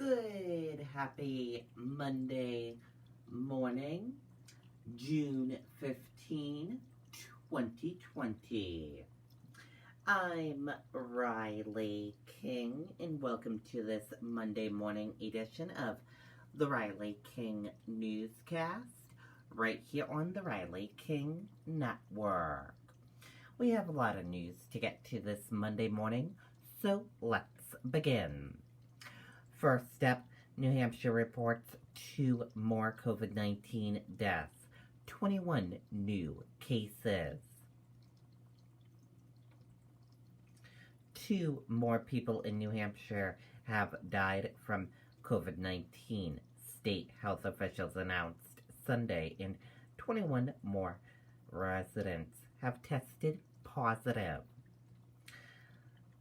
Good, happy Monday morning, June 15, 2020. I'm Riley King, and welcome to this Monday morning edition of the Riley King Newscast, right here on the Riley King Network. We have a lot of news to get to this Monday morning, so let's begin. First up, New Hampshire reports 2 more COVID-19 deaths, 21 new cases. 2 more people in New Hampshire have died from COVID-19, state health officials announced Sunday, and 21 more residents have tested positive.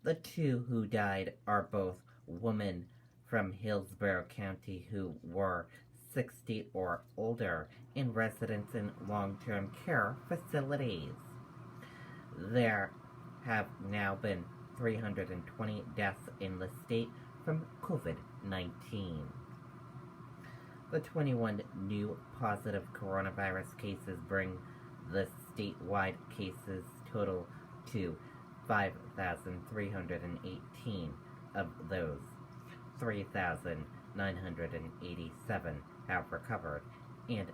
The 2 who died are both women from Hillsborough County who were 60 or older and residents in long-term care facilities. There have now been 320 deaths in the state from COVID-19. The 21 new positive coronavirus cases bring the statewide cases total to 5,318. Of those, 3,987 have recovered, and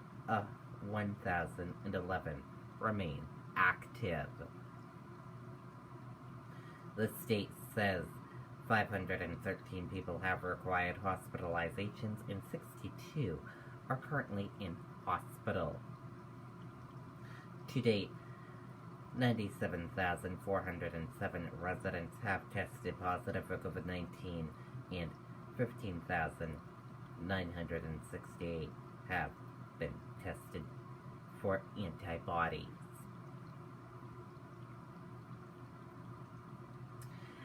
1,011 remain active. The state says 513 people have required hospitalizations and 62 are currently in hospital. To date, 97,407 residents have tested positive for COVID-19 and 15,968 have been tested for antibodies.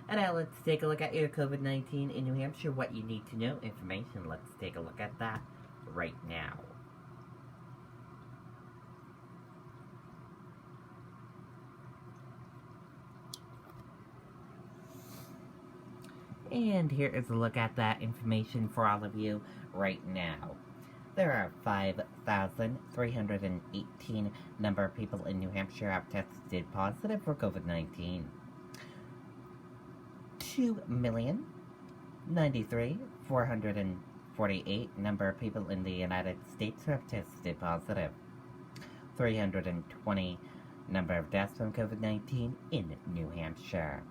And now let's take a look at your COVID-19 in New Hampshire, what you need to know information. Let's take a look at that right now. And here is a look at that information for all of you right now. There are 5,318 number of people in New Hampshire have tested positive for COVID-19. 2,093,448 number of people in the United States have tested positive. 320 number of deaths from COVID-19 in New Hampshire.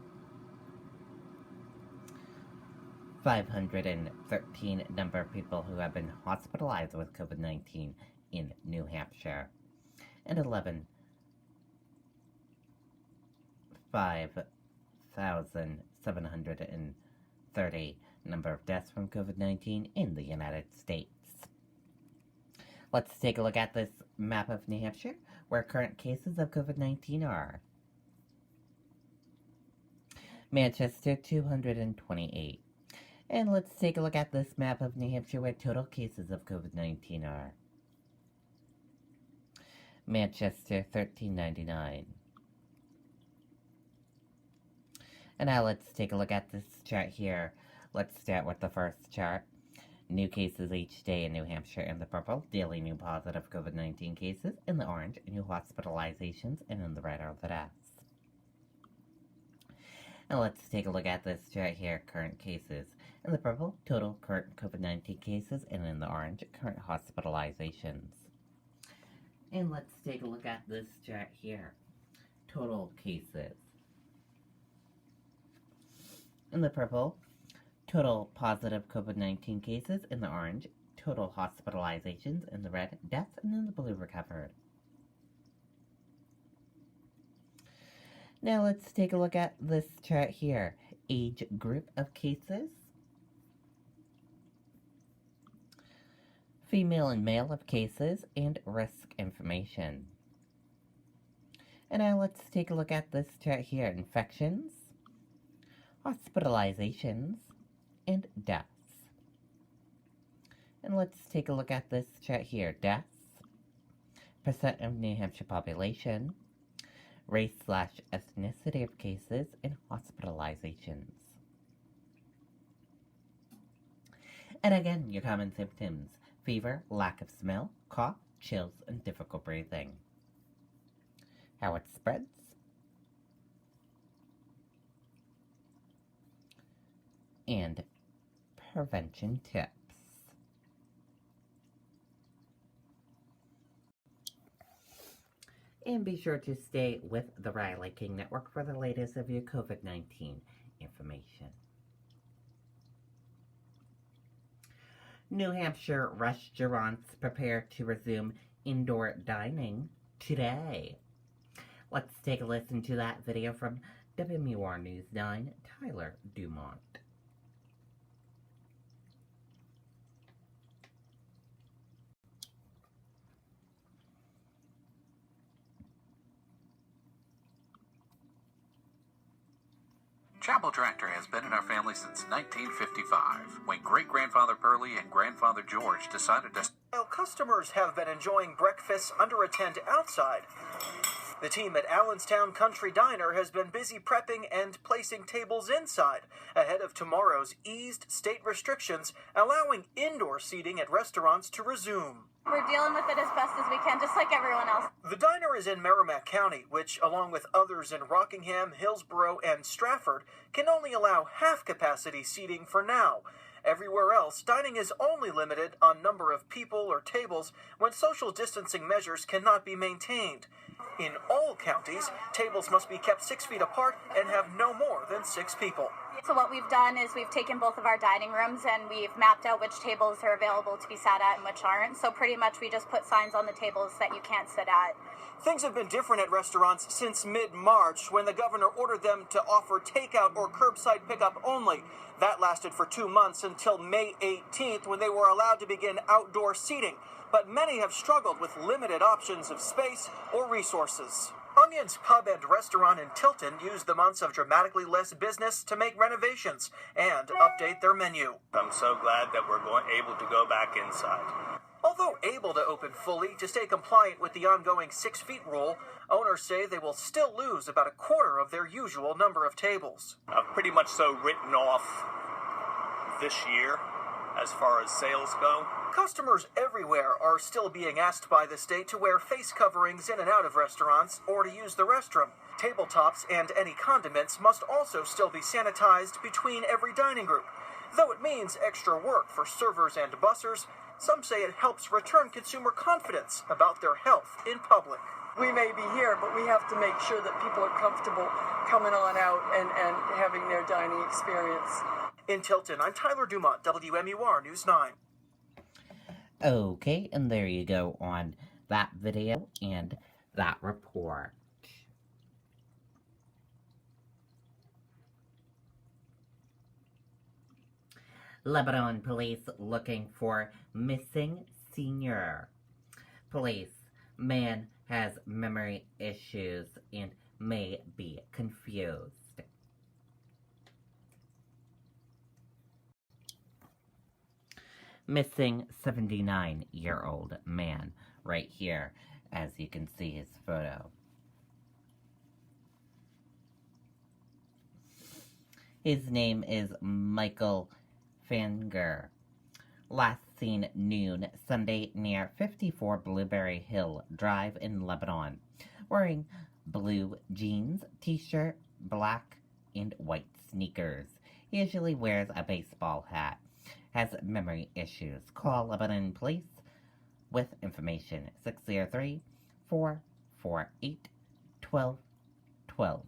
513 number of people who have been hospitalized with COVID-19 in New Hampshire, and 5,730 number of deaths from COVID-19 in the United States. Let's take a look at this map of New Hampshire, where current cases of COVID-19 are. Manchester, 228. And let's take a look at this map of New Hampshire where total cases of COVID-19 are. Manchester, 1,399. And now let's take a look at this chart here. Let's start with the first chart. New cases each day in New Hampshire in the purple. Daily new positive COVID-19 cases in the orange. New hospitalizations, and in the red are the deaths. And let's take a look at this chart here. Current cases. In the purple, total current COVID-19 cases, and in the orange, current hospitalizations. And let's take a look at this chart here. Total cases. In the purple, total positive COVID-19 cases. In the orange, total hospitalizations. In the red, deaths, and in the blue, recovered. Now let's take a look at this chart here. Age group of cases. Female and male of cases, and risk information. And now let's take a look at this chart here. Infections, hospitalizations, and deaths. And let's take a look at this chart here. Deaths, percent of New Hampshire population, race/ethnicity of cases, and hospitalizations. And again, your common symptoms: fever, lack of smell, cough, chills, and difficult breathing. How it spreads. And prevention tips. And be sure to stay with the Riley King Network for the latest of your COVID-19 information. New Hampshire restaurants prepare to resume indoor dining today. Let's take a listen to that video from WMUR News 9, Tyler Dumont. Chapel Tractor has been in our family since 1955, when great-grandfather Pearlie and grandfather George decided to... While customers have been enjoying breakfast under a tent outside, the team at Allenstown Country Diner has been busy prepping and placing tables inside, ahead of tomorrow's eased state restrictions, allowing indoor seating at restaurants to resume. We're dealing with it as best as we can, just like everyone else. The diner is in Merrimack County, which, along with others in Rockingham, Hillsborough, and Stratford, can only allow half-capacity seating for now. Everywhere else, dining is only limited on number of people or tables when social distancing measures cannot be maintained. In all counties, tables must be kept 6 feet apart and have no more than 6 people. So what we've done is we've taken both of our dining rooms and we've mapped out which tables are available to be sat at and which aren't. So pretty much we just put signs on the tables that you can't sit at. Things have been different at restaurants since mid-March, when the governor ordered them to offer takeout or curbside pickup only. That lasted for 2 months until May 18th, when they were allowed to begin outdoor seating. But many have struggled with limited options of space or resources. Onion's Pub and Restaurant in Tilton used the months of dramatically less business to make renovations and update their menu. I'm so glad that we're able to go back inside. Although able to open fully to stay compliant with the ongoing 6 feet rule, owners say they will still lose about a quarter of their usual number of tables. I've pretty much so written off this year as far as sales go. Customers everywhere are still being asked by the state to wear face coverings in and out of restaurants or to use the restroom. Tabletops and any condiments must also still be sanitized between every dining group. Though it means extra work for servers and bussers, some say it helps return consumer confidence about their health in public. We may be here, but we have to make sure that people are comfortable coming on out and having their dining experience. In Tilton, I'm Tyler Dumont, WMUR News 9. Okay, and there you go on that video and that report. Lebanon police looking for missing senior. Police: man has memory issues and may be confused. Missing 79-year-old man right here, as you can see his photo. His name is Michael Fanger. Last seen noon Sunday near 54 Blueberry Hill Drive in Lebanon, wearing blue jeans, t-shirt, black and white sneakers. He usually wears a baseball hat. Has memory issues. Call Lebanon Police with information. 603-448-1212.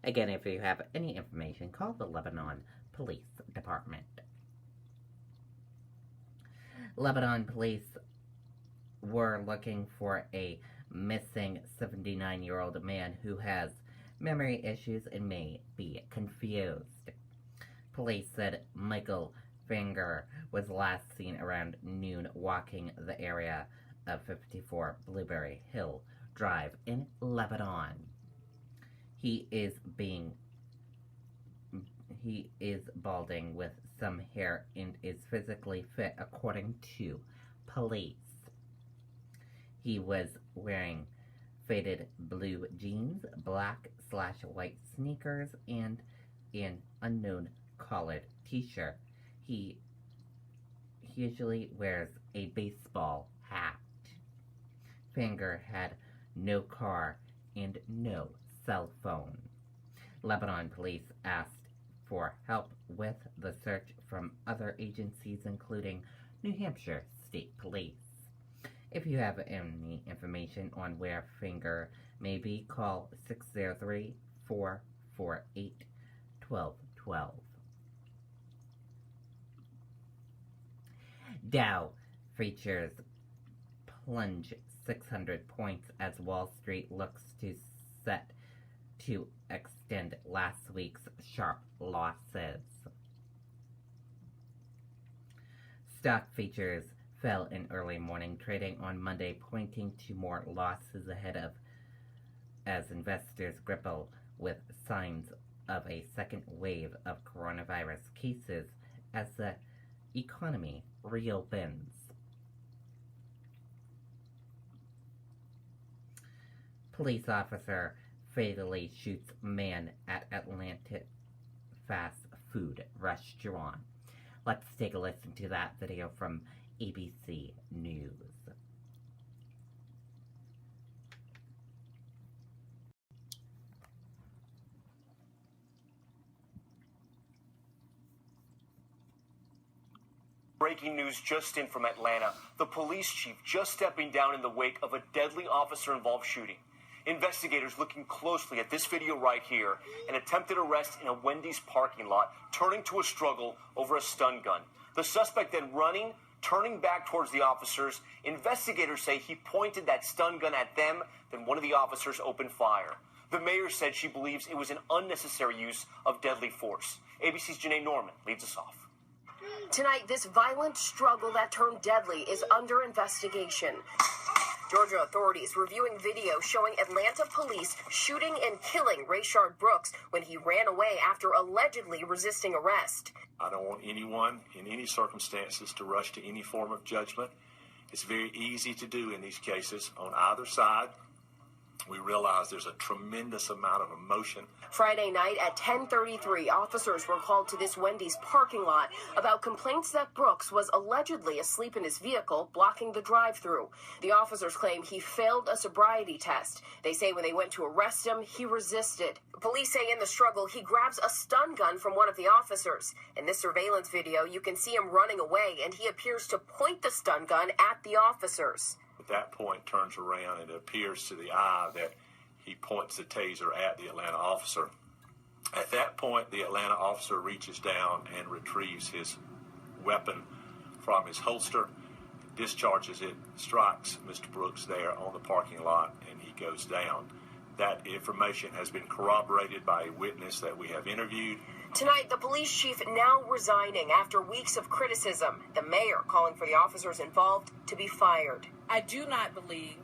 Again, if you have any information, call the Lebanon Police Department. Lebanon Police were looking for a missing 79-year-old man who has memory issues and may be confused. Police said Michael Fanger was last seen around noon walking the area of 54 Blueberry Hill Drive in Lebanon. He is balding with some hair and is physically fit, according to police. He was wearing faded blue jeans, black/white sneakers, and an unknown collared t-shirt. He usually wears a baseball hat. Finger had no car and no cell phone. Lebanon police asked for help with the search from other agencies, including New Hampshire State Police. If you have any information on where Finger may be, call 603-448-1212. Dow futures plunge 600 points as Wall Street looks to set to extend last week's sharp losses. Stock futures fell in early morning trading on Monday, pointing to more losses ahead of as investors grapple with signs of a second wave of coronavirus cases as the economy reopens. Police officer fatally shoots man at Atlanta fast food restaurant. Let's take a listen to that video from ABC News. Breaking news just in from Atlanta. The police chief just stepping down in the wake of a deadly officer-involved shooting. Investigators looking closely at this video right here. An attempted arrest in a Wendy's parking lot, turning to a struggle over a stun gun. The suspect then running, turning back towards the officers. Investigators say he pointed that stun gun at them, then one of the officers opened fire. The mayor said she believes it was an unnecessary use of deadly force. ABC's Janae Norman leads us off. Tonight, this violent struggle that turned deadly is under investigation. Georgia authorities reviewing video showing Atlanta police shooting and killing Rayshard Brooks when he ran away after allegedly resisting arrest. I don't want anyone in any circumstances to rush to any form of judgment. It's very easy to do in these cases on either side. We realize there's a tremendous amount of emotion. Friday night at 10:33, officers were called to this Wendy's parking lot about complaints that Brooks was allegedly asleep in his vehicle, blocking the drive-thru. The officers claim he failed a sobriety test. They say when they went to arrest him, he resisted. Police say in the struggle, he grabs a stun gun from one of the officers. In this surveillance video, you can see him running away, and he appears to point the stun gun at the officers. At that point, turns around and it appears to the eye that he points the taser at the Atlanta officer. At that point, the Atlanta officer reaches down and retrieves his weapon from his holster, discharges it, strikes Mr. Brooks there on the parking lot, and he goes down. That information has been corroborated by a witness that we have interviewed. Tonight, the police chief now resigning after weeks of criticism. The mayor calling for the officers involved to be fired. I do not believe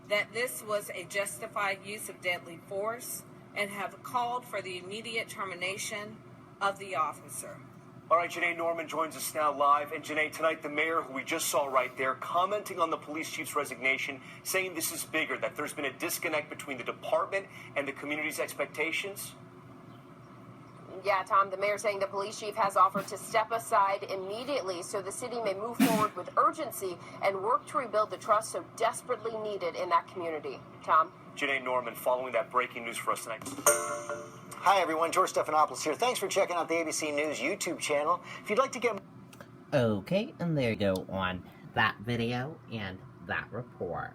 that this was a justified use of deadly force and have called for the immediate termination of the officer. All right, Janae Norman joins us now live. And Janae, tonight the mayor, who we just saw right there, commenting on the police chief's resignation, saying this is bigger, that there's been a disconnect between the department and the community's expectations. Yeah, Tom, the mayor saying the police chief has offered to step aside immediately so the city may move forward with urgency and work to rebuild the trust so desperately needed in that community. Tom? Janae Norman following that breaking news for us tonight. Hi, everyone. George Stephanopoulos here. Thanks for checking out the ABC News YouTube channel. If you'd like to get... Okay, and there you go on that video and that report.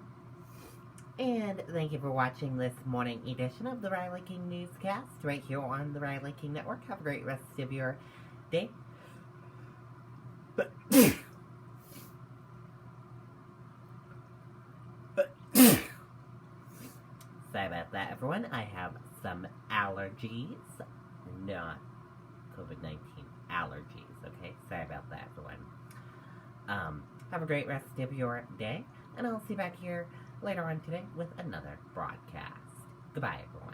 And thank you for watching this morning edition of the Riley King Newscast right here on the Riley King Network. Have a great rest of your day. Sorry about that, everyone. I have some allergies. Not COVID-19 allergies, okay? Sorry about that, everyone. Have a great rest of your day, and I'll see you back here later on today with another broadcast. Goodbye, everyone.